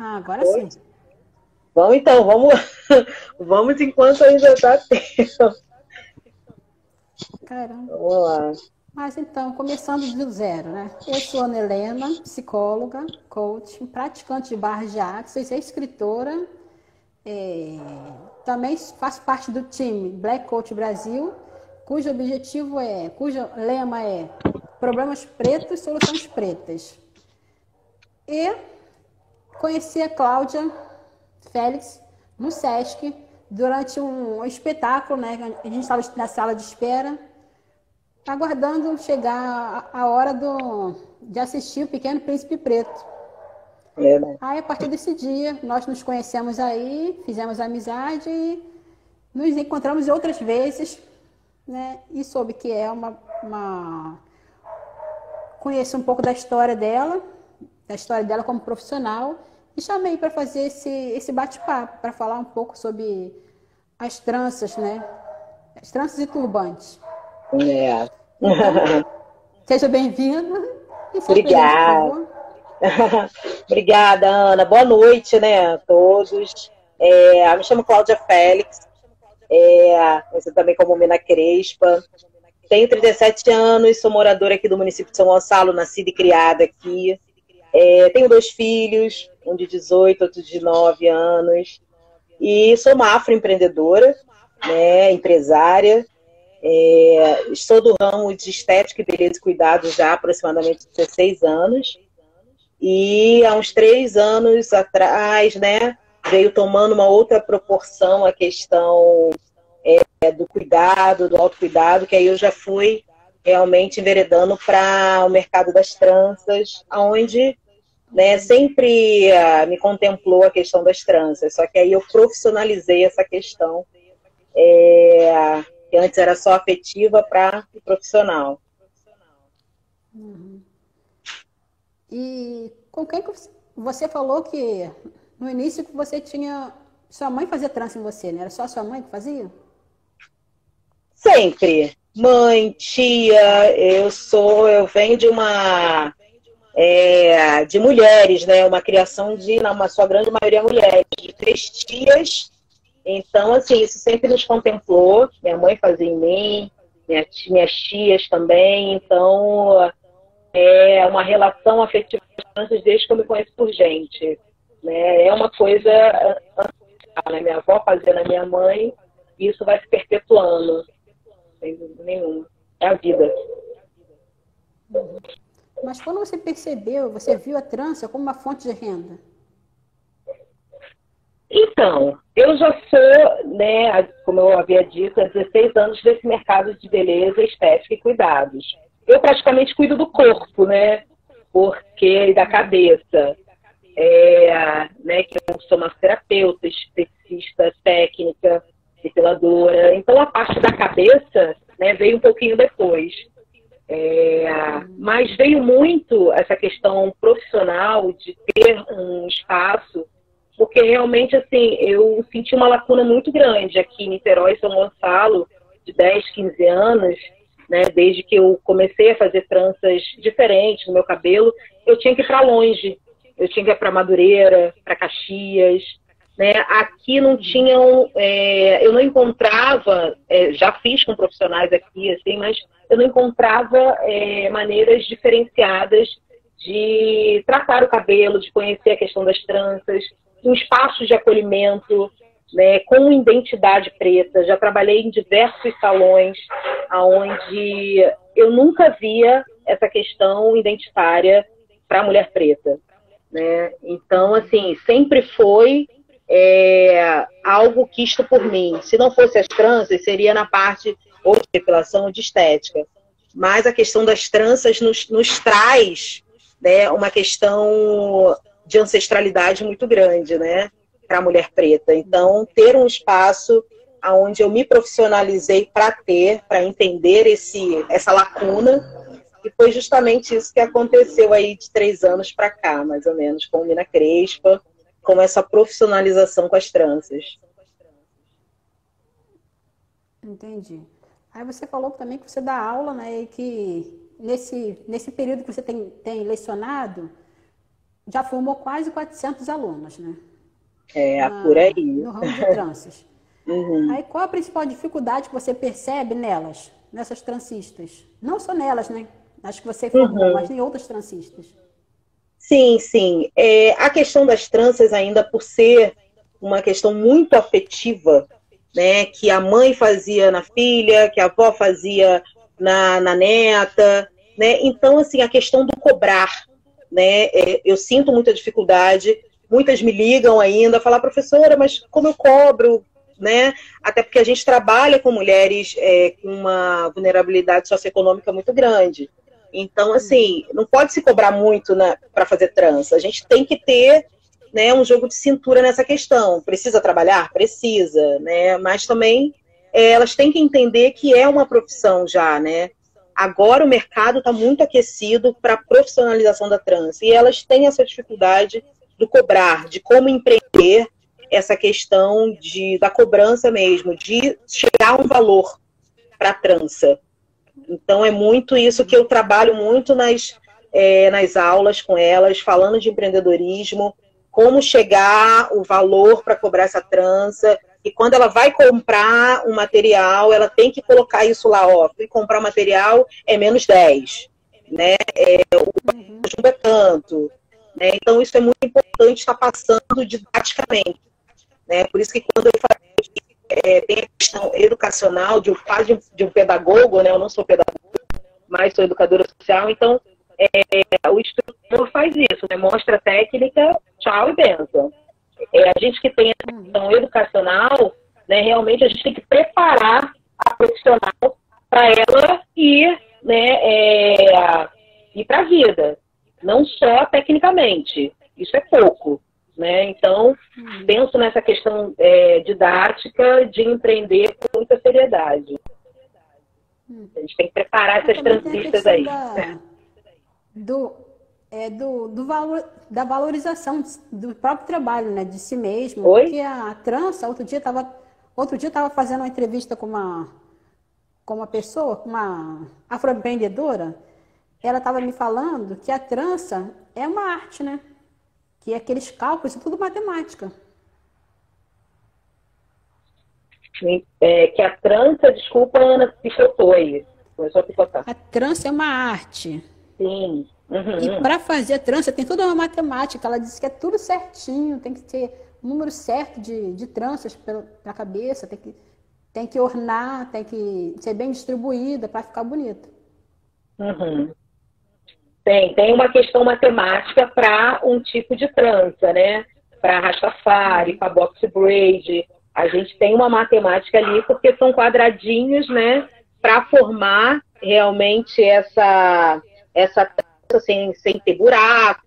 Ah, agora Oi? sim. Vamos então, vamos, vamos enquanto ainda dá tempo. Caramba. Vamos lá. Mas então, começando do zero, né? Eu sou Ana Helena, psicóloga, coach, praticante de barras de axis, escritora. é, Também faço parte do time Black Coach Brasil, cujo lema é Problemas Pretos, Soluções Pretas. E conheci a Cláudia Félix no Sesc durante um espetáculo, né? A gente estava na sala de espera, aguardando chegar a hora de assistir o Pequeno Príncipe Preto. É, né? Aí, a partir desse dia, nós nos conhecemos aí, fizemos amizade e nos encontramos outras vezes, né? E soube que é conheço um pouco da história dela como profissional, e chamei para fazer esse bate-papo, para falar um pouco sobre as tranças, né? As tranças e turbantes. É. Então, seja bem-vindo e se apresente, por Obrigada. favor. Obrigada, Ana. Boa noite, né, a todos. Me chamo Cláudia Félix, você também como Mina Crespa. Tenho 37 anos, sou moradora aqui do município de São Gonçalo, nascida e criada aqui. Tenho 2 filhos, um de 18, outro de 9 anos. E sou uma afroempreendedora, né, empresária. Estou do ramo de estética e beleza e cuidado já há aproximadamente 16 anos. E há uns 3 anos atrás, né, veio tomando uma outra proporção a questão do cuidado, do autocuidado, que aí eu já fui realmente enveredando para o mercado das tranças, onde, né, sempre me contemplou a questão das tranças, só que aí eu profissionalizei essa questão, que antes era só afetiva para o profissional. E com quem que você falou que no início que você tinha. Sua mãe fazia trança em você, né? Era só sua mãe que fazia? Sempre. Mãe, tia, eu venho de de mulheres, né? Uma criação de, na sua grande maioria, mulheres, de 3 tias. Então, assim, isso sempre nos contemplou. Minha mãe fazia em mim, minhas tias também. Então, é uma relação afetiva desde que eu me conheço por gente. Né? É uma coisa, né? Minha avó fazia na minha mãe, e isso vai se perpetuando, sem dúvida nenhuma. É a vida. Mas quando você percebeu, você viu a trança como uma fonte de renda? Então, eu já sou, né, como eu havia dito, há 16 anos desse mercado de beleza, estética e cuidados. Eu praticamente cuido do corpo, né? Porque da cabeça. Né, que eu sou massoterapeuta, esteticista, técnica, depiladora. Então, a parte da cabeça, né, veio um pouquinho depois. Mas veio muito essa questão profissional de ter um espaço, porque realmente, assim, eu senti uma lacuna muito grande aqui em Niterói, São Gonçalo, de 10, 15 anos, né, desde que eu comecei a fazer tranças diferentes no meu cabelo, eu tinha que ir para longe. Eu tinha que ir para Madureira, para Caxias, né? Aqui não tinham, eu não encontrava, já fiz com profissionais aqui, assim, mas eu não encontrava maneiras diferenciadas de tratar o cabelo, de conhecer a questão das tranças, um espaço de acolhimento, né, com identidade preta. Já trabalhei em diversos salões onde eu nunca via essa questão identitária para a mulher preta. Né? Então, assim, sempre foi algo quisto por mim. Se não fosse as tranças, seria na parte ou de depilação ou de estética. Mas a questão das tranças nos traz, né, uma questão de ancestralidade muito grande, né, para a mulher preta. Então, ter um espaço onde eu me profissionalizei para entender essa lacuna, e foi justamente isso que aconteceu aí de 3 anos para cá, mais ou menos, com Mina Crespa, com essa profissionalização com as tranças. Entendi. Aí você falou também que você dá aula, né? E que nesse período que você tem lecionado, já formou quase 400 alunos, né? Por aí. No ramo de tranças. Aí qual a principal dificuldade que você percebe nelas, nessas trancistas? Não só nelas, né? Acho que você formou, mas em outras trancistas. Sim, sim. A questão das tranças ainda por ser uma questão muito afetiva, né? Que a mãe fazia na filha, que a avó fazia na neta, né? Então, assim, a questão do cobrar, né? Eu sinto muita dificuldade. Muitas me ligam ainda, falar, professora, mas como eu cobro, né? Até porque a gente trabalha com mulheres com uma vulnerabilidade socioeconômica muito grande. Então, assim, não pode se cobrar muito para fazer trança. A gente tem que ter, né, um jogo de cintura nessa questão. Precisa trabalhar? Precisa, né? Mas também elas têm que entender que é uma profissão já, né? Agora o mercado está muito aquecido para a profissionalização da trança. E elas têm essa dificuldade do cobrar, de como empreender essa questão da cobrança mesmo, de chegar a um valor para a trança. Então é muito isso que eu trabalho muito nas aulas com elas, falando de empreendedorismo, como chegar o valor para cobrar essa trança, e quando ela vai comprar um material, ela tem que colocar isso lá, ó, fui comprar um material, é menos 10, né? O jumbo é tanto. Né? Então isso é muito importante estar passando didaticamente. Né? Por isso que quando eu falo tem a questão educacional de um pedagogo, né? Eu não sou pedagogo, mas sou educadora social, então o instrutor faz isso, né? Mostra a técnica, tchau e benção. A gente que tem a questão educacional, né? Realmente a gente tem que preparar a profissional para ela ir, né? Ir para a vida, não só tecnicamente, isso é pouco. Né? Então, penso nessa questão didática de empreender com muita seriedade. A gente tem que preparar essas trancistas aí. Do valor, da valorização do próprio trabalho, né? De si mesmo. Oi? Porque a trança, outro dia eu estava fazendo uma entrevista com uma pessoa, com uma afroempreendedora. Ela estava me falando que a trança é uma arte, né? Que aqueles cálculos, é tudo matemática. Que a trança, desculpa, Ana, picotou aí. Começou a picotar. A trança é uma arte. Sim. E para fazer a trança tem toda uma matemática. Ela disse que é tudo certinho, tem que ter o número certo de tranças na cabeça, tem que ornar, tem que ser bem distribuída para ficar bonita. Tem uma questão matemática para um tipo de trança, né? Para Rastafari, para box braid. A gente tem uma matemática ali, porque são quadradinhos, né? Para formar realmente essa trança sem ter buracos,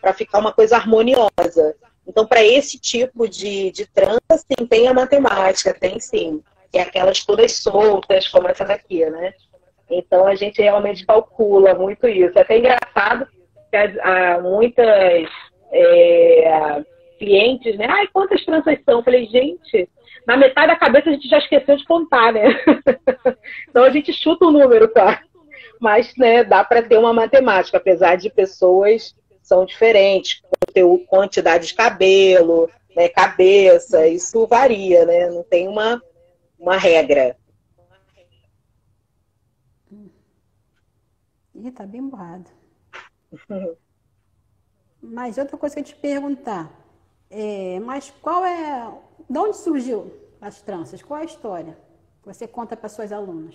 para ficar uma coisa harmoniosa. Então, para esse tipo de trança, sim, tem a matemática, tem sim. E aquelas todas soltas, como essa daqui, né? Então, a gente realmente calcula muito isso. É até engraçado que há muitas clientes, né? Ai, quantas tranças são? Eu falei, gente, na metade da cabeça a gente já esqueceu de contar, né? Então, a gente chuta o número, tá? Mas, né, dá para ter uma matemática, apesar de pessoas são diferentes, quantidade de cabelo, né, cabeça, isso varia, né? Não tem uma regra. Ih, tá bem borrado. Mas outra coisa que eu ia te perguntar, mas de onde surgiu as tranças? Qual é a história que você conta para suas alunas?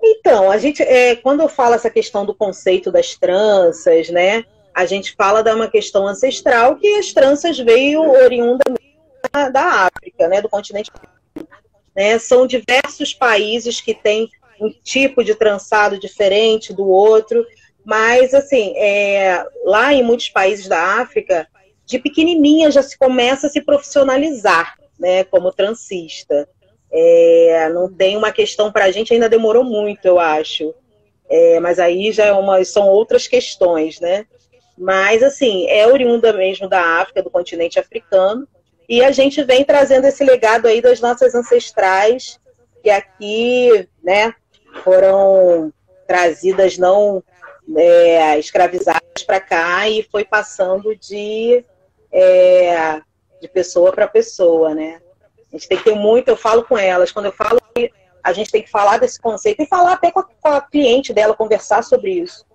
Então, a gente, quando eu falo essa questão do conceito das tranças, né, a gente fala de uma questão ancestral que as tranças veio oriunda da África, né, do continente africano. Né? São diversos países que têm um tipo de trançado diferente do outro, mas assim, lá em muitos países da África, de pequenininha já se começa a se profissionalizar, né, como trancista. Não tem uma questão para a gente, ainda demorou muito, eu acho. Mas aí já são outras questões, né? Mas assim, é oriunda mesmo da África, do continente africano, e a gente vem trazendo esse legado aí das nossas ancestrais, que aqui, né, foram trazidas não escravizadas para cá e foi passando de pessoa para pessoa, né? A gente tem que ter muito, eu falo com elas, quando eu falo que a gente tem que falar desse conceito e falar até com a cliente dela, conversar sobre isso.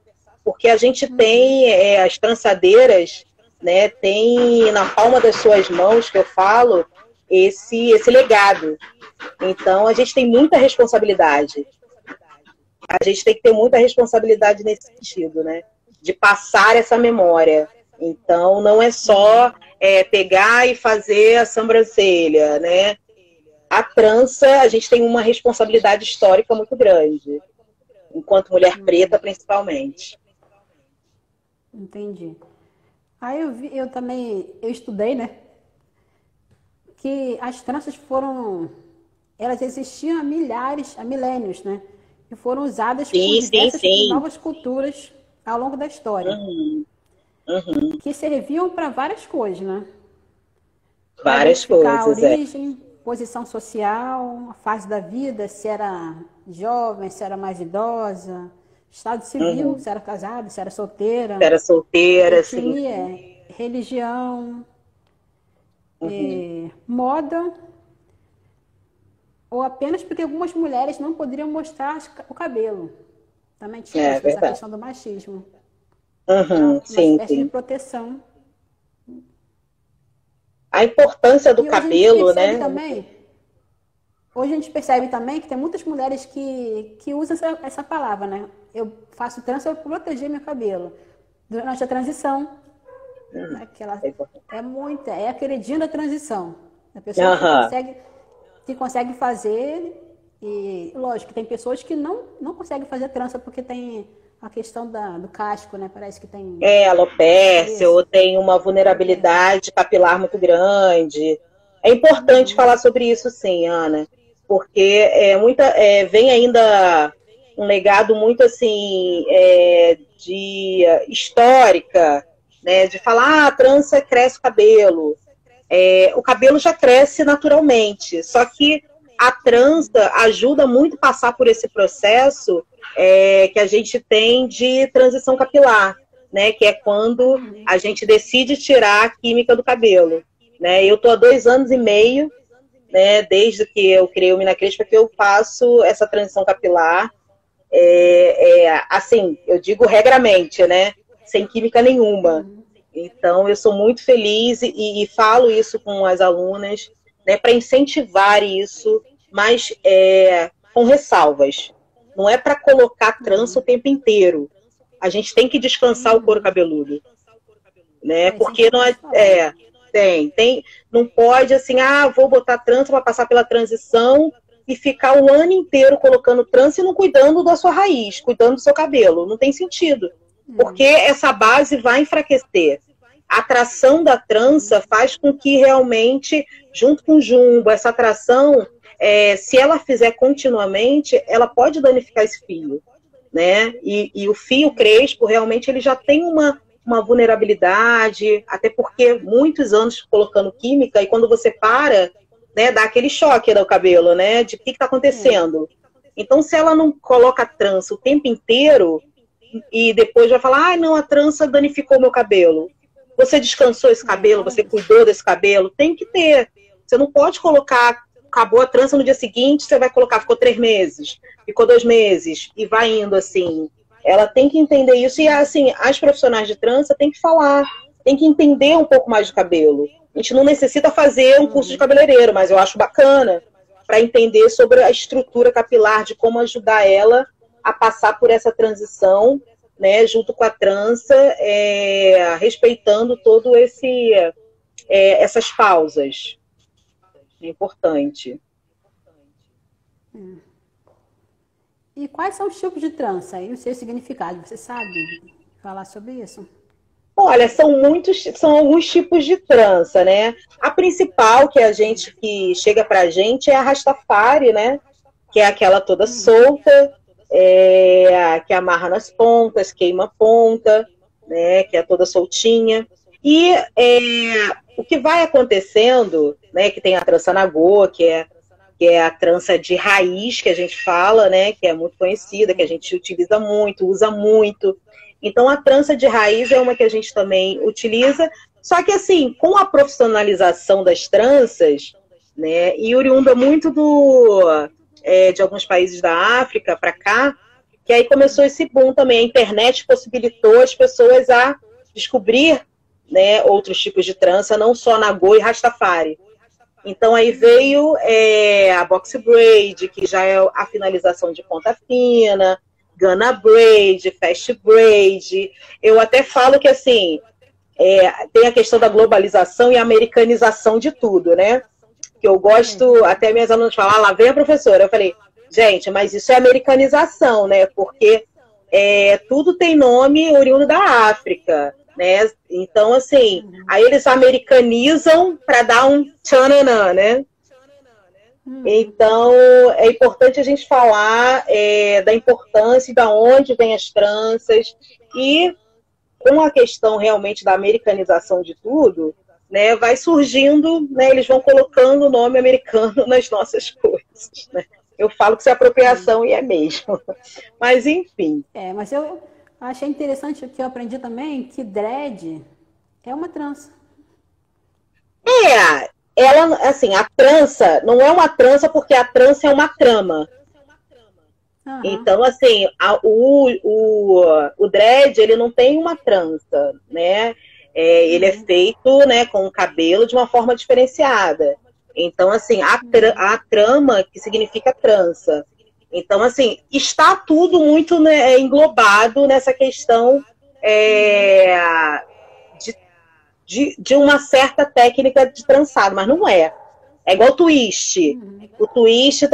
Porque a gente tem as trançadeiras, né, tem na palma das suas mãos, que eu falo, esse legado. Então, a gente tem muita responsabilidade. A gente tem que ter muita responsabilidade nesse sentido, né? De passar essa memória. Então, não é só pegar e fazer a sobrancelha, né? A trança, a gente tem uma responsabilidade histórica muito grande. Enquanto mulher preta, principalmente. Entendi. Aí eu também estudei, né? Que as tranças elas existiam há milênios, né? E foram usadas por diversas novas culturas ao longo da história. Que serviam para várias coisas, né? Várias coisas, a origem, posição social, a fase da vida, se era jovem, se era mais idosa, estado civil, se era casado, se era solteira. Se era solteira, etnia, sim. Religião, moda, ou apenas porque algumas mulheres não poderiam mostrar o cabelo. Também tinha essa questão do machismo. Uma espécie de proteção. A importância do cabelo, né? Hoje a gente percebe também que tem muitas mulheres que usam essa palavra, né? Eu faço trança para proteger meu cabelo. Durante a transição, né? Que ela é a queridinha da transição. A pessoa que consegue fazer, e lógico que tem pessoas que não conseguem fazer trança porque tem a questão do casco, né? Parece que tem... alopécia, ou tem uma vulnerabilidade capilar muito grande. É importante falar sobre isso, sim, Ana, porque vem ainda um legado muito, assim, de histórica, né? De falar, a trança cresce o cabelo. O cabelo já cresce naturalmente, só que a trança ajuda muito a passar por esse processo que a gente tem de transição capilar, né? Que é quando a gente decide tirar a química do cabelo, né? Eu estou há 2 anos e meio, né? Desde que eu criei o Mina Crespa, que eu faço essa transição capilar, assim, eu digo regramente, né? Sem química nenhuma. Então, eu sou muito feliz e falo isso com as alunas, né? Para incentivar isso, mas com ressalvas. Não é para colocar trança o tempo inteiro. A gente tem que descansar o couro cabeludo, né? Porque não não pode assim, vou botar trança para passar pela transição e ficar o ano inteiro colocando trança e não cuidando da sua raiz, cuidando do seu cabelo. Não tem sentido, porque essa base vai enfraquecer. A tração da trança faz com que realmente, junto com o jumbo, essa tração, se ela fizer continuamente, ela pode danificar esse fio, né? E o fio crespo, realmente, ele já tem uma vulnerabilidade, até porque muitos anos colocando química, e quando você para, né, dá aquele choque no cabelo, né? De o que está acontecendo. Então, se ela não coloca a trança o tempo inteiro, e depois vai falar, não, a trança danificou meu cabelo. Você descansou esse cabelo, você cuidou desse cabelo, tem que ter. Você não pode colocar, acabou a trança no dia seguinte, você vai colocar, ficou 3 meses, ficou 2 meses, e vai indo assim. Ela tem que entender isso, e assim, as profissionais de trança têm que falar, tem que entender um pouco mais de cabelo. A gente não necessita fazer um curso de cabeleireiro, mas eu acho bacana para entender sobre a estrutura capilar, de como ajudar ela a passar por essa transição, né, junto com a trança, respeitando todo essas pausas. É importante. E quais são os tipos de trança e o seu significado? Você sabe falar sobre isso? Olha, são alguns tipos de trança, né? A principal que chega pra gente é a Rastafari, né? Que é aquela toda solta, que amarra nas pontas, queima a ponta, né? Que é toda soltinha. E o que vai acontecendo, né? Que tem a trança nagô, que é que é a trança de raiz que a gente fala, né, que é muito conhecida, que a gente utiliza muito, usa muito. Então, a trança de raiz é uma que a gente também utiliza, só que assim, com a profissionalização das tranças, né, e oriunda muito de alguns países da África para cá, que aí começou esse boom também. A internet possibilitou as pessoas a descobrir, né, outros tipos de trança, não só Nagô e Rastafari. Então aí veio a box braid, que já é a finalização de ponta fina, Ghana braid, fast braid. Eu até falo que assim, tem a questão da globalização e americanização de tudo, né? Que eu gosto, até minhas alunas falam, lá vem a professora. Eu falei, gente, mas isso é americanização, né? Porque tudo tem nome oriundo da África, né? Então, assim, aí eles americanizam para dar um tchananã, né? Então, é importante a gente falar da importância e da onde vem as tranças e com a questão realmente da americanização de tudo, né, vai surgindo, né, eles vão colocando o nome americano nas nossas coisas, né? Eu falo que isso é apropriação e é mesmo. Mas, enfim. Mas eu achei interessante o que eu aprendi também, que dread é uma trança. Ela, assim, a trança não é uma trança porque a trança é uma trama. Uhum. Então, assim, o dread, ele não tem uma trança, né? Ele é feito, né, com o cabelo de uma forma diferenciada. Então, assim, a trama, que significa trança. Então, assim, está tudo muito, né, englobado nessa questão de uma certa técnica de trançado, mas não é. É igual twist. O twist,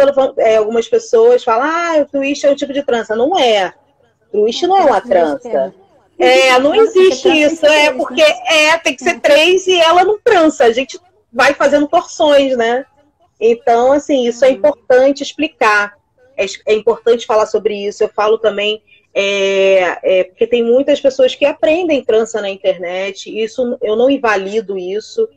algumas pessoas falam, o twist é um tipo de trança. Não é. Twist não é uma trança. Não existe isso. Porque tem que ser 3 e ela não trança. A gente vai fazendo torções, né? Então, assim, isso é importante explicar. É importante falar sobre isso. Eu falo também, porque tem muitas pessoas que aprendem trança na internet. Isso, eu não invalido isso.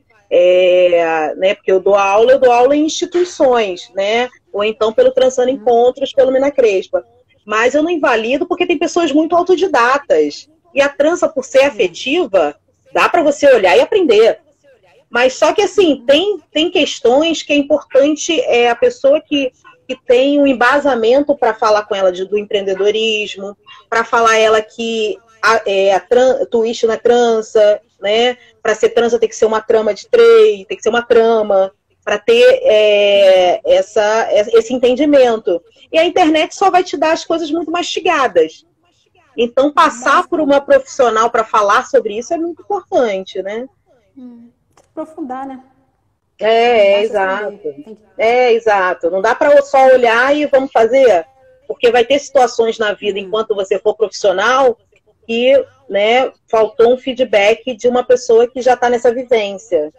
Né, porque eu dou aula em instituições, né? Ou então pelo Trançando Encontros, pelo Mina Crespa. Mas eu não invalido porque tem pessoas muito autodidatas. E a trança, por ser afetiva, dá para você olhar e aprender. Mas só que, assim, tem questões que é importante a pessoa que tem um embasamento para falar com ela do empreendedorismo, para falar ela que twist na trança, né? Para ser trança tem que ser uma trama de 3, tem que ser uma trama, para ter esse entendimento. E a internet só vai te dar as coisas muito mastigadas. Então, passar por uma profissional para falar sobre isso é muito importante, né? Aprofundar, né? Exato. Exato. Não dá para só olhar e vamos fazer. Porque vai ter situações na vida, enquanto você for profissional, que, né, faltou um feedback de uma pessoa que já está nessa vivência.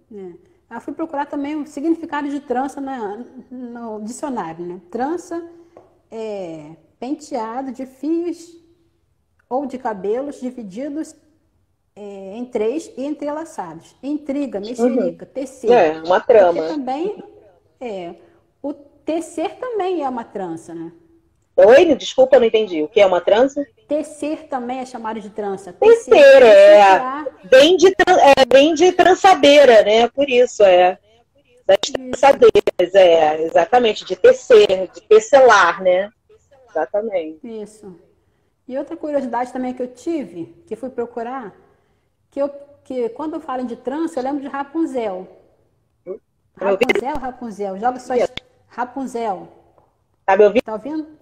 Eu fui procurar também o significado de trança no dicionário, né? Trança é penteado de fios ou de cabelos divididos em 3 e entrelaçados. Intriga, mexerica, tecer. Uma trama. Porque também o tecer também é uma trança, né? Oi, desculpa, eu não entendi. O que é uma trança? Tecer também é chamado de trança. Tecer, bem de trançadeira, né? Por isso, das trançadeiras, exatamente, de tecer, de tecelar, né? Exatamente. Isso. E outra curiosidade também que eu tive, que fui procurar, que quando eu falo de trança, eu lembro de Rapunzel. Rapunzel, joga só Rapunzel. Tá me ouvindo? Tá ouvindo?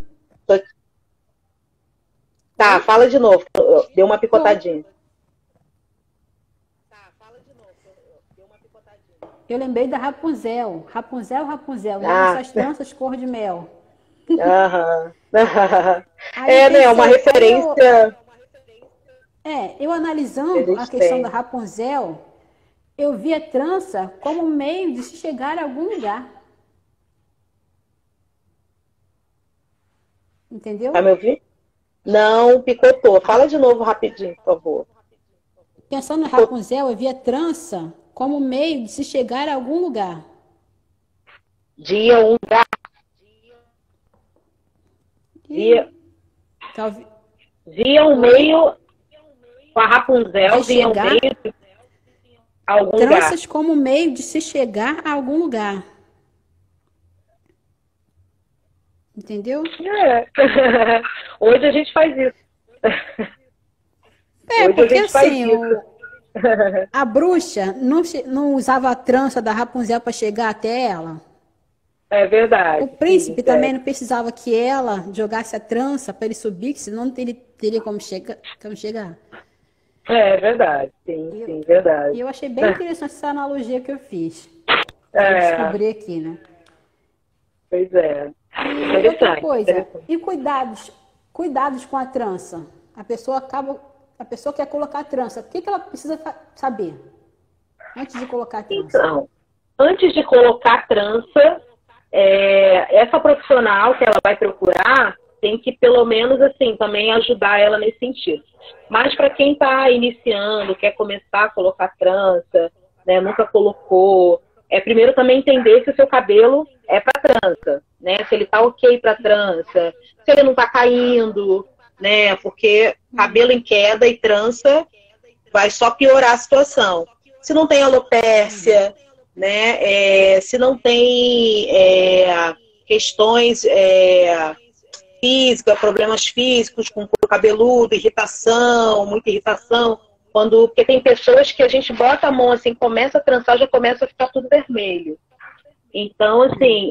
Tá, fala de novo. Deu uma picotadinha. Eu lembrei da Rapunzel. Rapunzel. Essas tranças cor de mel. Né? Uma referência. Eu analisando a questão da Rapunzel, eu vi a trança como meio de se chegar a algum lugar. Entendeu? Tá me ouvindo? Não, picotou. Fala de novo rapidinho, por favor. Pensando na Rapunzel, eu vi a trança como meio de se chegar a algum lugar. de ir a um lugar, E via, talvez via um meio, com a vai Rapunzel, via um chegar meio de algum lugar. tranças como meio de se chegar a algum lugar. Entendeu? É. Hoje a gente faz isso. É, Hoje a porque gente faz assim, isso. a bruxa não usava a trança da Rapunzel para chegar até ela. É O verdade. Sim, príncipe também não precisava que ela jogasse a trança para ele subir, que senão ele teria como chegar. é verdade. Sim, E eu, sim, verdade. e eu achei bem interessante essa analogia que eu fiz. Que eu É, descobri aqui, né? pois é. E outra Interessante, coisa, interessante. e cuidados com a trança. A pessoa quer colocar a trança. O que ela precisa saber antes de colocar a trança? Então, antes de colocar a trança, essa profissional que ela vai procurar tem que, pelo menos, assim, também ajudar ela nesse sentido. Mas para quem está iniciando, quer começar a colocar trança, né, nunca colocou, primeiro também entender se o seu cabelo é para trança, né, se ele está ok para trança, se ele não está caindo, né, porque cabelo em queda e trança vai só piorar a situação. Se não tem alopécia, né? Se não tem questões físicas, problemas físicos com couro cabeludo, irritação, muita irritação. Porque tem pessoas que a gente bota a mão assim, começa a trançar, já começa a ficar tudo vermelho. Então, assim,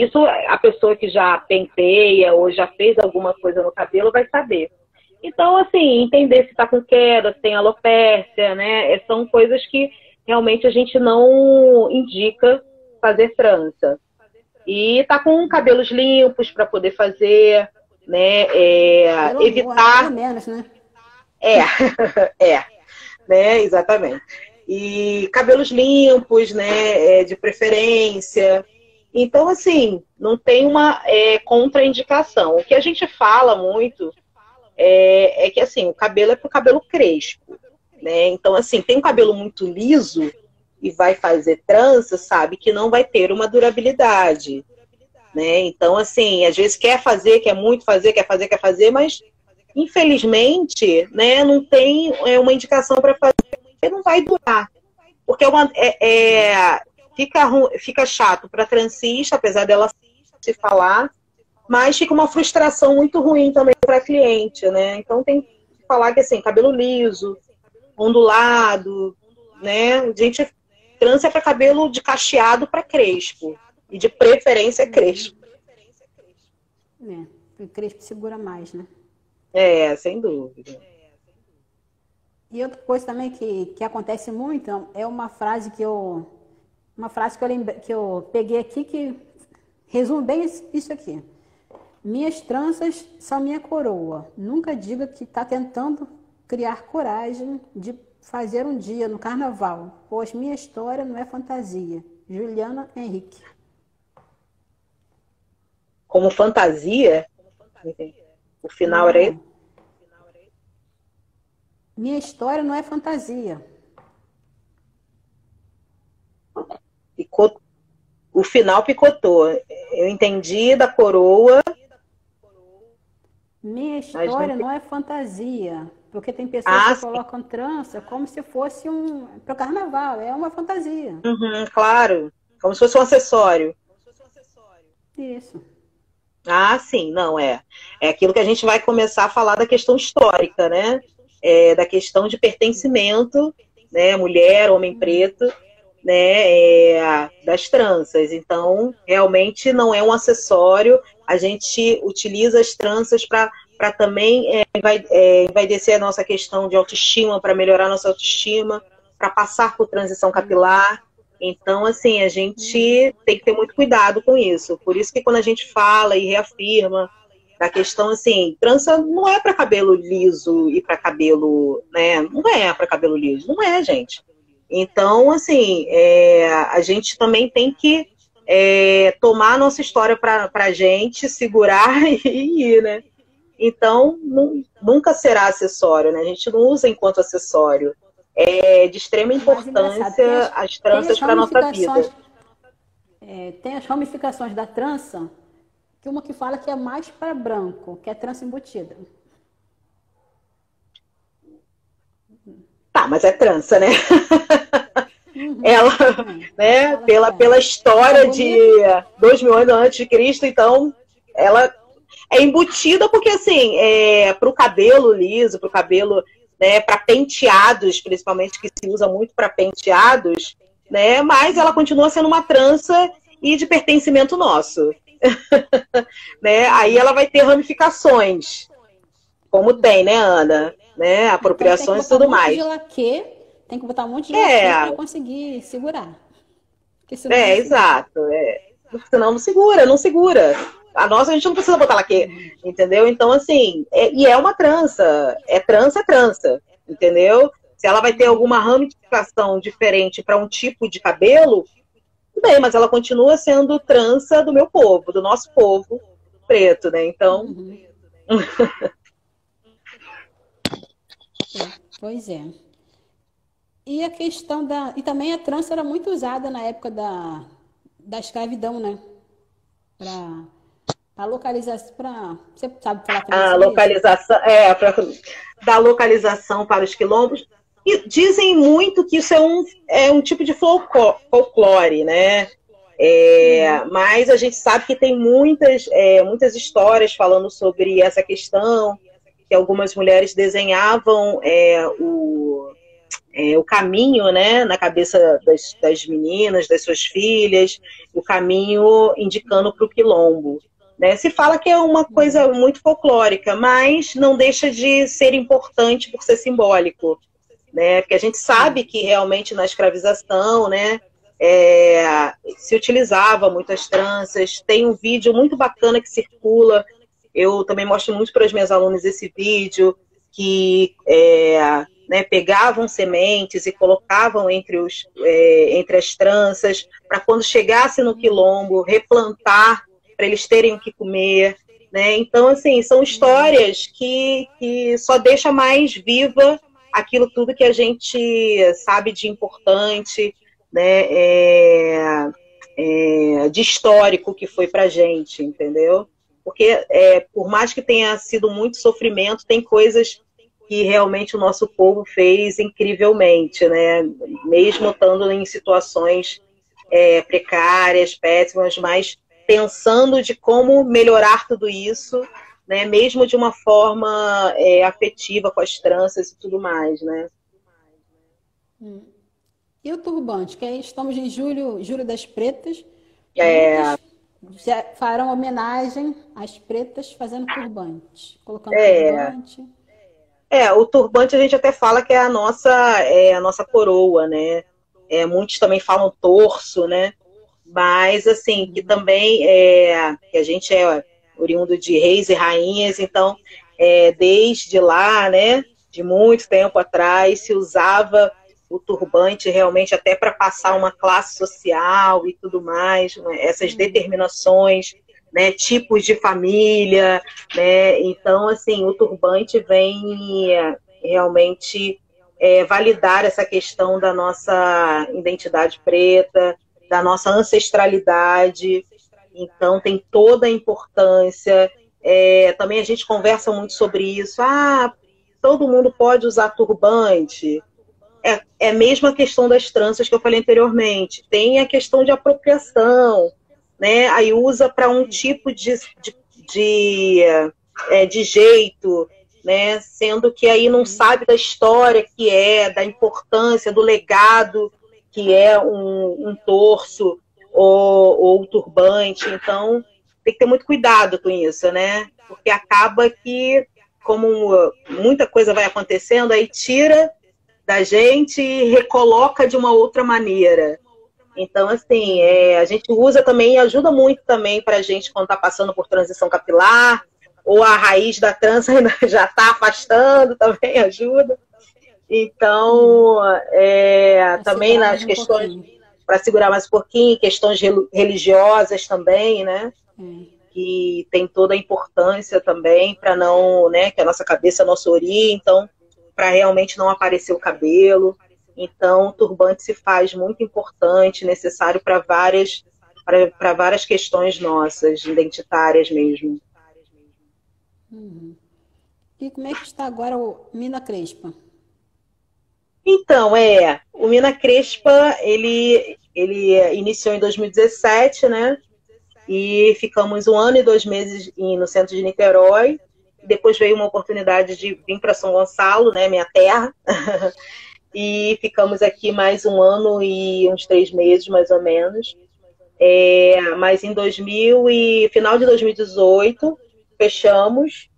isso a pessoa que já penteia ou já fez alguma coisa no cabelo vai saber. Então, assim, entender se está com queda, se tem alopécia, né? São coisas que realmente a gente não indica fazer trança. E tá com cabelos limpos para poder fazer, né? Pelo Evitar. menos, né? É, é, né? Exatamente. E cabelos limpos, né? De preferência. Então, assim, não tem uma contraindicação. O que a gente fala muito que assim, o cabelo é pro cabelo crespo, né? Então, assim, tem um cabelo muito liso e vai fazer trança, sabe que não vai ter uma durabilidade, né? Então, assim, às vezes quer fazer, quer muito fazer, quer fazer, mas infelizmente, né, não tem uma indicação para fazer, porque não vai durar. Porque fica chato para transista, apesar dela se falar, mas fica uma frustração muito ruim também para a cliente, né? Então tem que falar que assim, cabelo liso, ondulado, né? A gente trança para cabelo de cacheado para crespo. E de preferência crespo. O crespo segura mais, né? Sem dúvida. E outra coisa também que acontece muito é uma frase que eu que eu peguei aqui que resume bem isso aqui. Minhas tranças são minha coroa. Nunca diga que está tentando criar coragem de fazer um dia no carnaval, pois minha história não é fantasia. Juliana Henrique. Como fantasia? O final era esse? Minha história não é fantasia. O final picotou. Eu entendi da coroa. Minha história não é fantasia. Porque tem pessoas que colocam trança como se fosse para o carnaval. É uma fantasia. Uhum, claro. Como se fosse um acessório. Isso. Ah, sim, não, é. É aquilo que a gente vai começar a falar da questão histórica, né? Da questão de pertencimento, né? Mulher, homem preto, né? Das tranças. Então, realmente não é um acessório. A gente utiliza as tranças para também envaidecer a nossa questão de autoestima, para melhorar a nossa autoestima, para passar por transição capilar. Então, assim, a gente tem que ter muito cuidado com isso. Por isso que quando a gente fala e reafirma da questão, assim, trança não é para cabelo liso e para cabelo, né? Não é para cabelo liso, não é, gente. Então, assim, a gente também tem que tomar a nossa história para a gente, segurar e ir, né? Então, nunca será acessório, né? A gente não usa enquanto acessório. É de extrema importância as tranças para a nossa vida. tem as ramificações da trança, que uma que fala que é mais para branco, que é trança embutida. Tá, mas é trança, né? Ela, né, pela história de 2000 anos antes de Cristo, então, ela é embutida porque, assim, para o cabelo liso, para o cabelo, né, para penteados, principalmente, que se usa muito para penteados, né, mas ela continua sendo uma trança e de pertencimento nosso. Né? Aí ela vai ter ramificações, como tem, né, Ana? Né? Apropriações e tudo mais. Tem que botar um monte de laque para conseguir segurar. Exato. Senão não segura, não segura. A nossa a gente não precisa botar laque, entendeu? Então, assim, e é uma trança. É trança, entendeu? Se ela vai ter alguma ramificação diferente para um tipo de cabelo, tudo bem, mas ela continua sendo trança do meu povo, do nosso povo preto, né? Então... Pois é. E a questão da... E também a trança era muito usada na época da escravidão, né? Para localização... Você sabe falar também a localização, para dar localização para os quilombos. E dizem muito que isso é um tipo de folclore, né? Mas a gente sabe que tem muitas histórias falando sobre essa questão, que algumas mulheres desenhavam o caminho, né, na cabeça das meninas, das suas filhas, o caminho indicando para o quilombo. Né? Se fala que é uma coisa muito folclórica, mas não deixa de ser importante por ser simbólico. Né? Porque a gente sabe que realmente na escravização, né, se utilizava muitas tranças. Tem um vídeo muito bacana que circula, eu também mostro muito para as minhas alunas esse vídeo, que né, pegavam sementes e colocavam entre as tranças, para quando chegasse no quilombo, replantar, para eles terem o que comer. Né? Então, assim, são histórias que só deixa mais viva aquilo tudo que a gente sabe de importante, né, de histórico que foi pra gente, entendeu? Porque por mais que tenha sido muito sofrimento, tem coisas que realmente o nosso povo fez incrivelmente, né? Mesmo estando em situações precárias, péssimas, mas pensando de como melhorar tudo isso, né, mesmo de uma forma afetiva com as tranças e tudo mais, né? E o turbante, que aí estamos em julho das pretas, farão homenagem às pretas fazendo turbante, colocando turbante. O turbante a gente até fala que é a nossa coroa, né? Muitos também falam torso, né? Mas, assim, que também que a gente é oriundo de reis e rainhas, então, desde lá, né, de muito tempo atrás, se usava o turbante realmente até para passar uma classe social e tudo mais, né, essas determinações, né, tipos de família, né, então, assim, o turbante vem realmente validar essa questão da nossa identidade preta, da nossa ancestralidade. Então, tem toda a importância. Também a gente conversa muito sobre isso. Todo mundo pode usar turbante. É a mesma questão das tranças que eu falei anteriormente. Tem a questão de apropriação, né? Aí usa para um tipo de jeito, né? Sendo que aí não sabe da história da importância, do legado que é um torso ou um turbante. Então, tem que ter muito cuidado com isso, né? Porque acaba que, como muita coisa vai acontecendo, aí tira da gente e recoloca de uma outra maneira. Então, assim, a gente usa também, ajuda muito também para a gente quando está passando por transição capilar, ou a raiz da trança ainda já está afastando, também ajuda. Então, também nas questões... Para segurar mais um pouquinho, questões religiosas também, né? Que tem toda a importância também para não, né? Que a nossa cabeça é nosso ori, então, para realmente não aparecer o cabelo. Então, o turbante se faz muito importante, necessário para várias para várias questões nossas, identitárias mesmo. Uhum. E como é que está agora o Mina Crespa? Então, o Mina Crespa, ele iniciou em 2017, né? E ficamos 1 ano e 2 meses no centro de Niterói. Depois veio uma oportunidade de vir para São Gonçalo, né, minha terra. E ficamos aqui mais 1 ano e uns 3 meses, mais ou menos. Mas em final de 2018, fechamos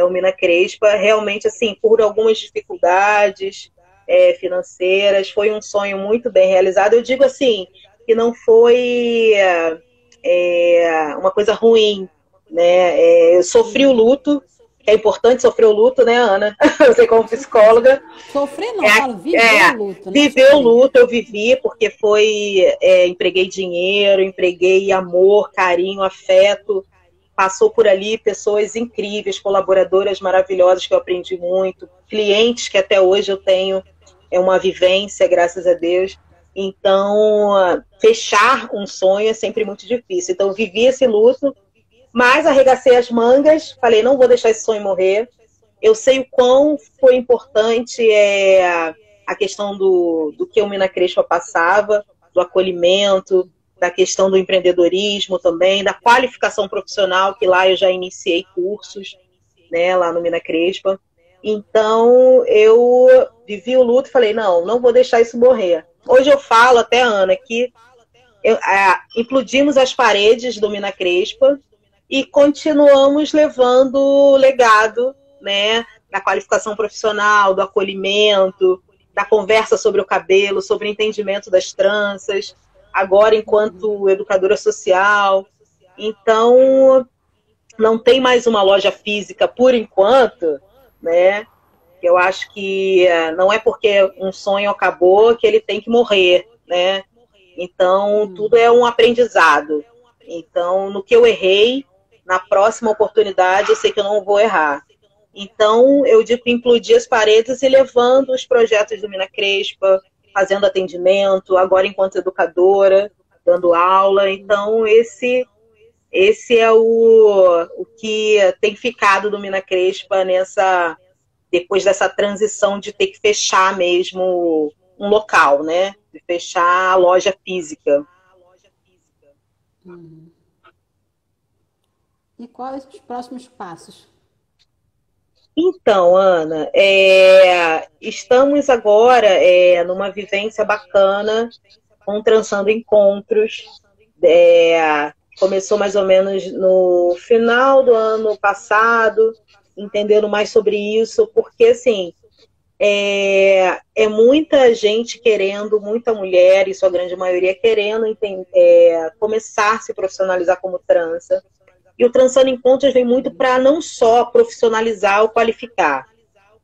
o Mina Crespa. Realmente, assim, por algumas dificuldades financeiras, foi um sonho muito bem realizado. Eu digo assim, que não foi uma coisa ruim, né? Eu sofri o luto, é importante sofrer o luto, né, Ana? Você como psicóloga. Sofrer não, falo viver o luto, né? Viver o luto eu vivi, porque empreguei dinheiro, empreguei amor, carinho, afeto. Passou por ali pessoas incríveis, colaboradoras maravilhosas que eu aprendi muito, clientes que até hoje eu tenho uma vivência, graças a Deus. Então, fechar um sonho é sempre muito difícil. Então, vivi esse luto, mas arregacei as mangas, falei, não vou deixar esse sonho morrer. Eu sei o quão foi importante a questão do que o Mina Crespa passava, do acolhimento, da questão do empreendedorismo também, da qualificação profissional, que lá eu já iniciei cursos, né, lá no Mina Crespa. Então, eu vivi o luto e falei, não vou deixar isso morrer. Hoje eu falo até, Ana, que implodimos as paredes do Mina Crespa e continuamos levando o legado, né, da qualificação profissional, do acolhimento, da conversa sobre o cabelo, sobre o entendimento das tranças, agora enquanto educadora social. Então, não tem mais uma loja física por enquanto, né? Eu acho que não é porque um sonho acabou que ele tem que morrer, né? Então, tudo é um aprendizado. Então, no que eu errei, na próxima oportunidade, eu sei que eu não vou errar. Então, eu digo que implodir as paredes e levando os projetos do Mina Crespa, fazendo atendimento, agora enquanto educadora, dando aula. Então, esse é o que tem ficado do Mina Crespa depois dessa transição de ter que fechar mesmo um local, né? De fechar a loja física. E quais os próximos passos? Então, Ana, estamos agora numa vivência bacana, com Trançando Encontros. Começou mais ou menos no final do ano passado, entendendo mais sobre isso, porque, assim, muita gente querendo, muita mulher, e sua grande maioria querendo começar a se profissionalizar como trança. E o Trançando Encontros vem muito para não só profissionalizar ou qualificar,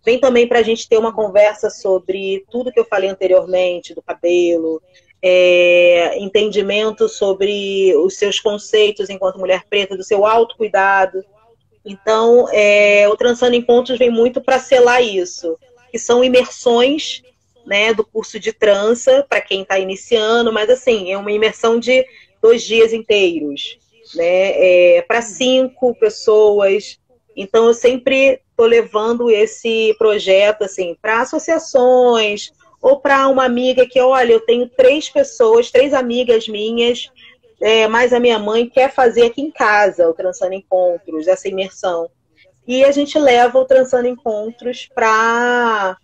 vem também para a gente ter uma conversa sobre tudo que eu falei anteriormente, do cabelo, entendimento sobre os seus conceitos enquanto mulher preta, do seu autocuidado. Então, o Trançando Encontros vem muito para selar isso, que são imersões, né, do curso de trança, para quem está iniciando, mas assim, é uma imersão de 2 dias inteiros, né, para 5 pessoas. Então, eu sempre estou levando esse projeto assim, para associações, ou para uma amiga que, olha, eu tenho 3 pessoas, 3 amigas minhas, mais a minha mãe quer fazer aqui em casa o Trançando Encontros, essa imersão. E a gente leva o Trançando Encontros para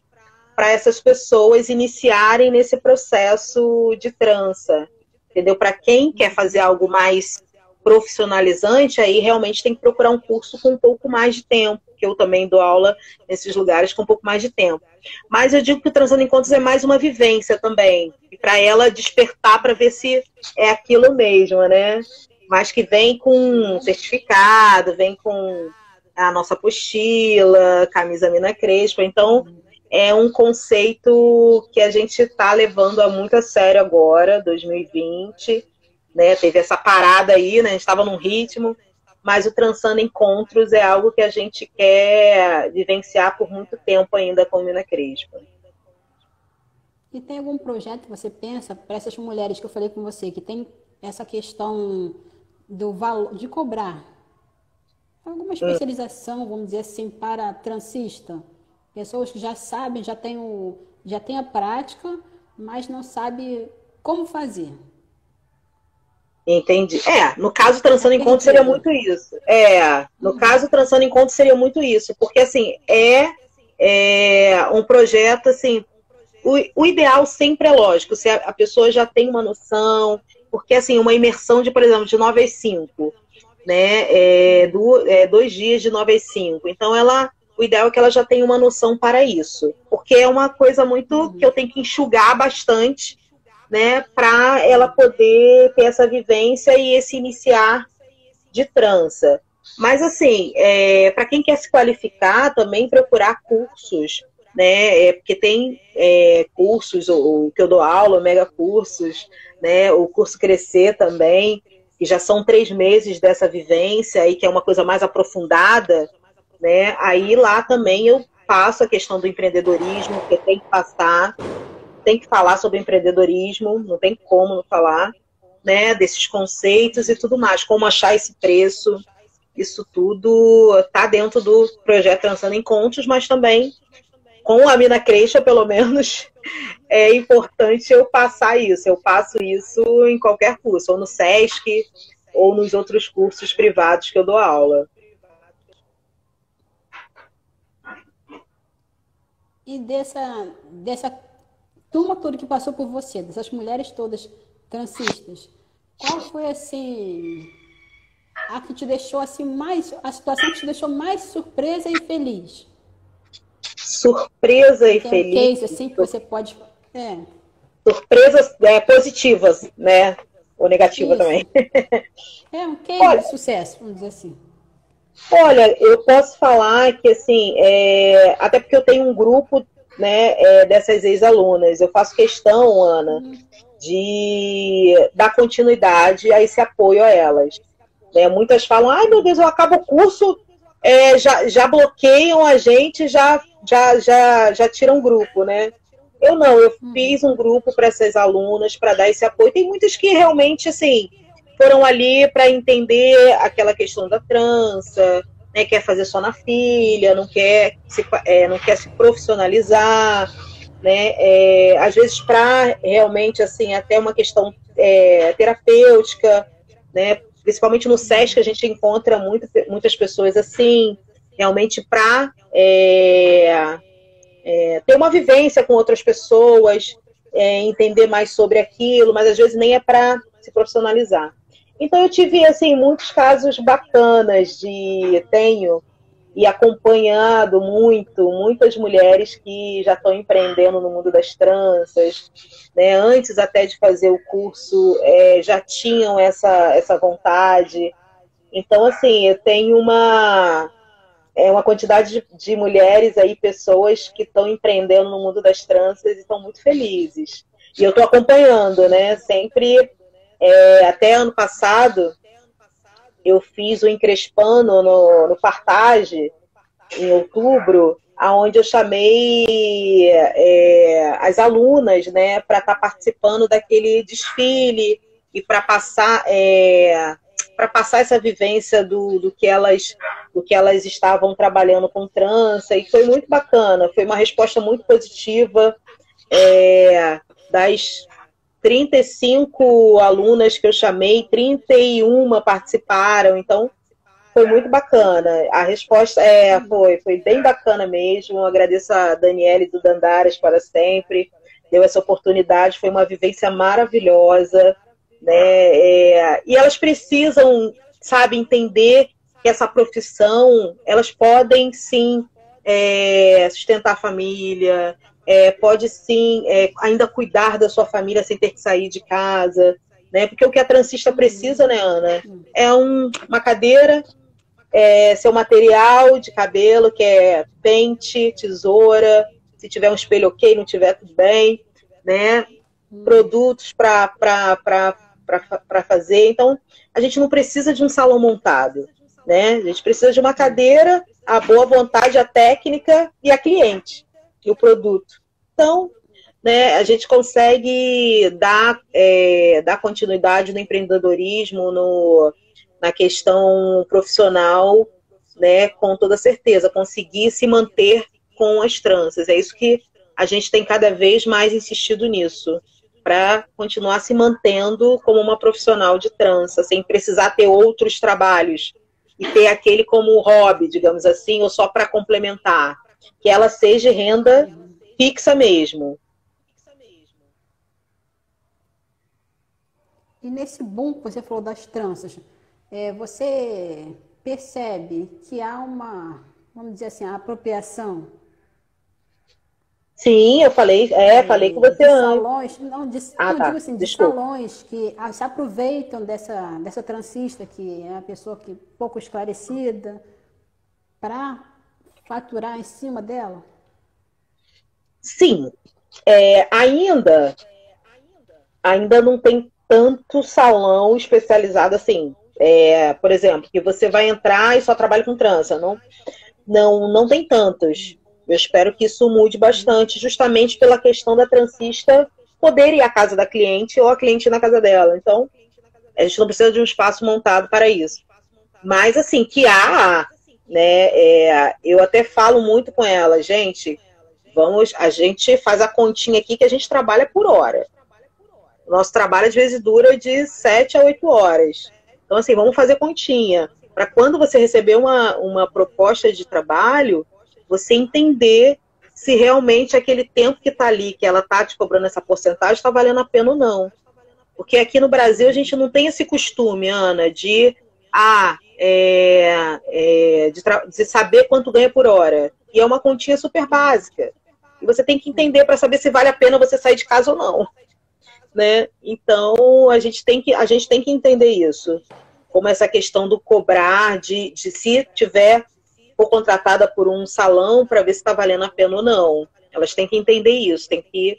essas pessoas iniciarem nesse processo de trança, entendeu? Para quem quer fazer algo mais profissionalizante, aí realmente tem que procurar um curso com um pouco mais de tempo, que eu também dou aula nesses lugares com um pouco mais de tempo. Mas eu digo que o Trançando Encontros é mais uma vivência também, e para ela despertar para ver se é aquilo mesmo, né? Mas que vem com certificado, vem com a nossa apostila, camisa Mina Crespa. Então, é um conceito que a gente está levando muito a sério agora, 2020, né? Teve essa parada aí, né? A gente estava num ritmo, mas o Trançando Encontros é algo que a gente quer vivenciar por muito tempo ainda com Mina Crespa. E tem algum projeto que você pensa para essas mulheres que eu falei com você, que tem essa questão do valor, de cobrar alguma especialização, vamos dizer assim, para transista? Pessoas que já sabem, já têm a prática, mas não sabem como fazer. Entendi. No caso, trançando encontro seria muito isso. No caso, trançando encontro seria muito isso. Porque, assim, um projeto, assim, o ideal sempre é lógico, se a pessoa já tem uma noção, porque, assim, uma imersão de, por exemplo, de 9 às 5, né, 2 dias de 9 às 5. Então, o ideal é que ela já tenha uma noção para isso. Porque é uma coisa muito que eu tenho que enxugar bastante, né, para ela poder ter essa vivência e esse iniciar de trança. Mas, assim, para quem quer se qualificar, também procurar cursos, né, porque tem cursos, o que eu dou aula, mega cursos, né, o curso Crescer também, que já são 3 meses dessa vivência, e que é uma coisa mais aprofundada, né, aí lá também eu passo a questão do empreendedorismo, que tem que passar, tem que falar sobre empreendedorismo, não tem como não falar, né, desses conceitos e tudo mais, como achar esse preço, isso tudo está dentro do projeto Trançando Encontros, mas também com a Mina Creixa, pelo menos, é importante eu passar isso. Eu passo isso em qualquer curso, ou no SESC, ou nos outros cursos privados que eu dou aula. E dessa turma toda que passou por você, dessas mulheres todas transistas, qual foi, assim, a que te deixou, assim, a situação que te deixou mais surpresa e feliz? Surpresa e Tem feliz. um case, assim, que você pode... Surpresas positivas, né? Ou negativa também. Um case de sucesso, vamos dizer assim. Olha, eu posso falar que, assim, até porque eu tenho um grupo, né, dessas ex-alunas. Eu faço questão, Ana, de dar continuidade a esse apoio a elas. Né? Muitas falam, ai meu Deus, eu acabo o curso, já bloqueiam a gente, já tiram um grupo, né? Eu não, eu fiz um grupo para essas alunas, para dar esse apoio. Tem muitas que realmente, assim, foram ali para entender aquela questão da trança, né, quer fazer só na filha, não quer se profissionalizar, né, às vezes para realmente, assim, até uma questão terapêutica, né, principalmente no SESC a gente encontra muitas pessoas assim, realmente para ter uma vivência com outras pessoas, entender mais sobre aquilo, mas às vezes nem é para se profissionalizar. Então eu tive, assim, muitos casos bacanas tenho e acompanhado muitas mulheres que já estão empreendendo no mundo das tranças, né? Antes até de fazer o curso, já tinham essa vontade. Então, assim, eu tenho uma quantidade de mulheres aí, pessoas que estão empreendendo no mundo das tranças e estão muito felizes. E eu estou acompanhando, né? Sempre, até ano passado, eu fiz o Encrespando no Partage, em outubro, onde eu chamei as alunas, né, para estar participando daquele desfile e para passar essa vivência do que elas estavam trabalhando com trança, e foi muito bacana, foi uma resposta muito positiva. Das 35 alunas que eu chamei, 31 participaram, então foi muito bacana. A resposta foi bem bacana mesmo. Eu agradeço a Daniele do Dandaras para sempre, deu essa oportunidade, foi uma vivência maravilhosa, né? E elas precisam, sabe, entender que essa profissão, elas podem sim sustentar a família, pode sim ainda cuidar da sua família sem ter que sair de casa, né? Porque o que a transista precisa, né, Ana, é uma cadeira, seu material de cabelo, que é pente, tesoura, se tiver um espelho ok, não tiver tudo bem, né? Produtos para fazer. Então, a gente não precisa de um salão montado, né? A gente precisa de uma cadeira, a boa vontade, a técnica e a cliente, e o produto. Então, né, a gente consegue dar continuidade no empreendedorismo, na questão profissional, né, com toda certeza, conseguir se manter com as tranças. É isso que a gente tem cada vez mais insistido nisso, para continuar se mantendo como uma profissional de trança, sem precisar ter outros trabalhos e ter aquele como hobby, digamos assim, ou só para complementar, que ela seja renda fixa mesmo. E nesse boom que você falou das tranças, você percebe que há uma, vamos dizer assim, a apropriação? Sim, eu falei com você salões, não tá. digo assim, de Desculpa. salões que se aproveitam dessa transista, que é a pessoa que pouco esclarecida, para faturar em cima dela? Sim, ainda não tem tanto salão especializado assim. Por exemplo, que você vai entrar e só trabalha com trança. Não tem tantos. Eu espero que isso mude bastante, justamente pela questão da transista poder ir à casa da cliente ou a cliente ir na casa dela. Então, a gente não precisa de um espaço montado para isso. Mas, assim, que há, né? Eu até falo muito com ela, gente, a gente faz a continha aqui que a gente trabalha por hora. O nosso trabalho, às vezes, dura de 7 a 8 horas. Então, assim, vamos fazer continha. Para quando você receber uma proposta de trabalho, você entender se realmente aquele tempo que está ali, que ela está te cobrando essa porcentagem, está valendo a pena ou não. Porque aqui no Brasil a gente não tem esse costume, Ana, de saber quanto ganha por hora. E é uma continha super básica. E você tem que entender para saber se vale a pena você sair de casa ou não. Né? Então, a gente tem que entender isso. Como essa questão do cobrar, de se for contratada por um salão para ver se está valendo a pena ou não. Elas têm que entender isso, tem que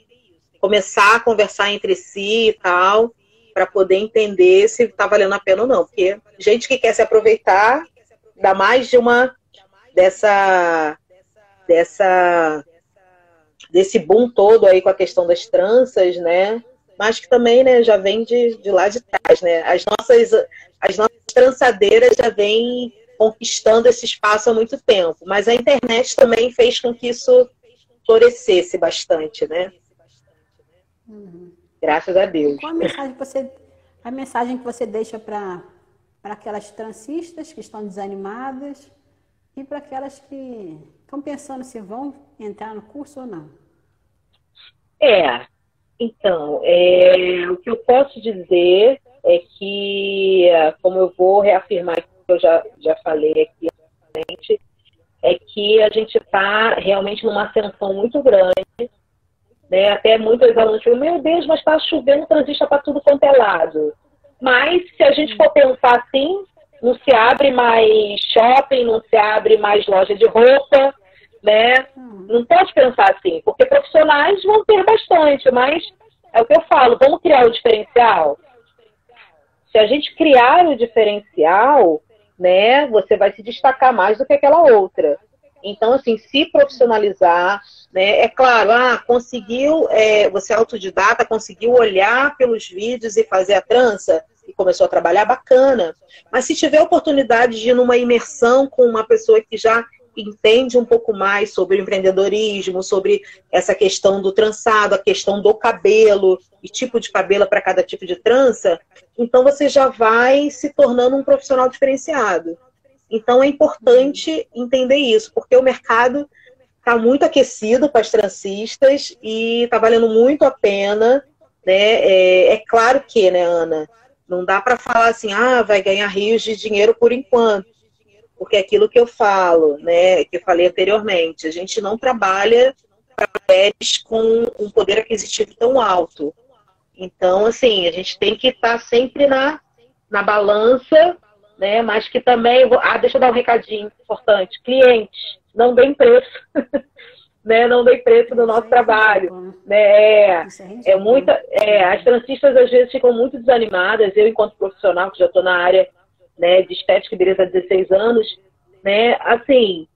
começar a conversar entre si e tal, para poder entender se está valendo a pena ou não. Porque gente que quer se aproveitar, dá mais de desse boom todo aí com a questão das tranças, né? Mas que também, né, já vem de lá de trás, né? As nossas trançadeiras já vêm conquistando esse espaço há muito tempo, mas a internet também fez com que isso florescesse bastante, né? Graças a Deus. Qual a mensagem que você deixa para aquelas transistas que estão desanimadas e para aquelas que estão pensando se vão entrar no curso ou não? Então, o que eu posso dizer é que, como eu vou reafirmar que eu já falei aqui anteriormente, é que a gente está realmente numa ascensão muito grande, né? Até muitos alunos falam, meu Deus, mas está chovendo transista para tudo quanto é lado. Mas, se a gente for pensar assim, não se abre mais shopping, não se abre mais loja de roupa, né? Não pode pensar assim, porque profissionais vão ter bastante, mas é o que eu falo, vamos criar o diferencial? Se a gente criar o diferencial, né, você vai se destacar mais do que aquela outra. Então, assim, se profissionalizar, né, é claro, conseguiu, você é autodidata, conseguiu olhar pelos vídeos e fazer a trança, e começou a trabalhar, bacana. Mas se tiver oportunidade de ir numa imersão com uma pessoa que já entende um pouco mais sobre o empreendedorismo, sobre essa questão do trançado, a questão do cabelo e tipo de cabelo para cada tipo de trança, então você já vai se tornando um profissional diferenciado. Então é importante entender isso, porque o mercado está muito aquecido para as trancistas e está valendo muito a pena, né? É claro que, né, Ana, não dá para falar assim, vai ganhar rios de dinheiro por enquanto. Porque é aquilo que eu falo, né, que eu falei anteriormente, a gente não trabalha para mulheres com um poder aquisitivo tão alto. Então, assim, a gente tem que estar sempre na balança, né, mas que também... deixa eu dar um recadinho importante. Clientes, não deem preço. Né, não deem preço no nosso trabalho. Né, as transistas, às vezes, ficam muito desanimadas. Eu, enquanto profissional, que já estou na área, né, de estética e beleza há 16 anos, né, assim,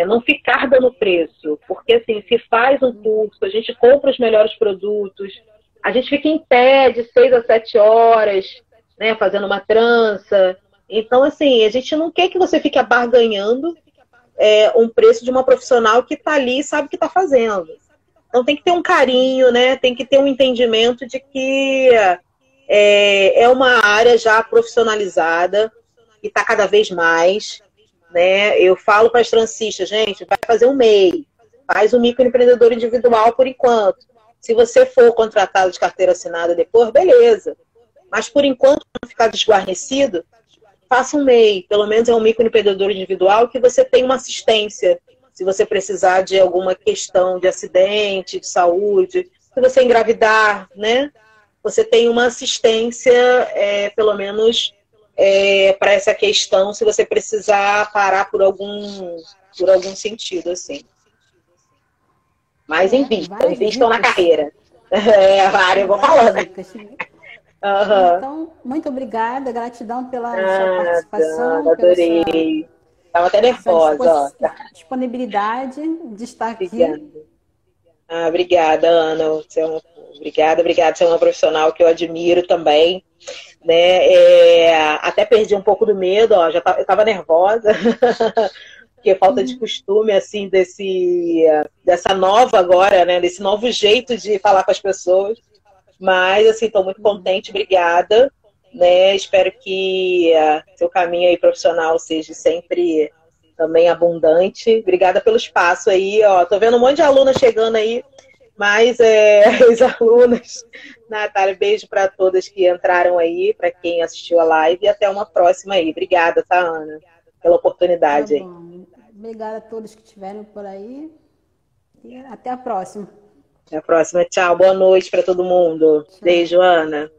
não ficar dando preço, porque assim, se faz um curso, a gente compra os melhores produtos, a gente fica em pé de 6 a 7 horas, né, fazendo uma trança. Então, assim, a gente não quer que você fique barganhando um preço de uma profissional que está ali e sabe o que está fazendo. Então tem que ter um carinho, né? Tem que ter um entendimento de que é uma área já profissionalizada e está cada vez mais, né? Eu falo para as transistas, gente, vai fazer um MEI, faz um microempreendedor individual por enquanto. Se você for contratado de carteira assinada depois, beleza. Mas por enquanto, para não ficar desguarnecido, faça um MEI, pelo menos é um microempreendedor individual que você tem uma assistência. Se você precisar de alguma questão de acidente, de saúde, se você engravidar, né? Você tem uma assistência, pelo menos, para essa questão, se você precisar parar por algum sentido, assim. Mas invistam na carreira. Várias, eu vou falando. Então, muito obrigada, gratidão pela sua participação. Adorei. Estava até nervosa. Disponibilidade de estar aqui. Obrigada, Ana. Obrigada. Você é uma profissional que eu admiro também. Né? Até perdi um pouco do medo, eu estava nervosa. Porque falta de costume, assim, dessa nova agora, né? Desse novo jeito de falar com as pessoas. Mas, assim, estou muito contente, obrigada, né? Espero que seu caminho aí profissional seja sempre também abundante. Obrigada pelo espaço aí, ó. Tô vendo um monte de alunas chegando aí, mas as alunas. Natália, beijo para todas que entraram aí, para quem assistiu a live e até uma próxima aí. Obrigada, tá, Ana, pela oportunidade aí. Obrigada a todos que estiveram por aí e até a próxima. Até a próxima. Tchau. Boa noite para todo mundo. Tchau. Beijo, Ana.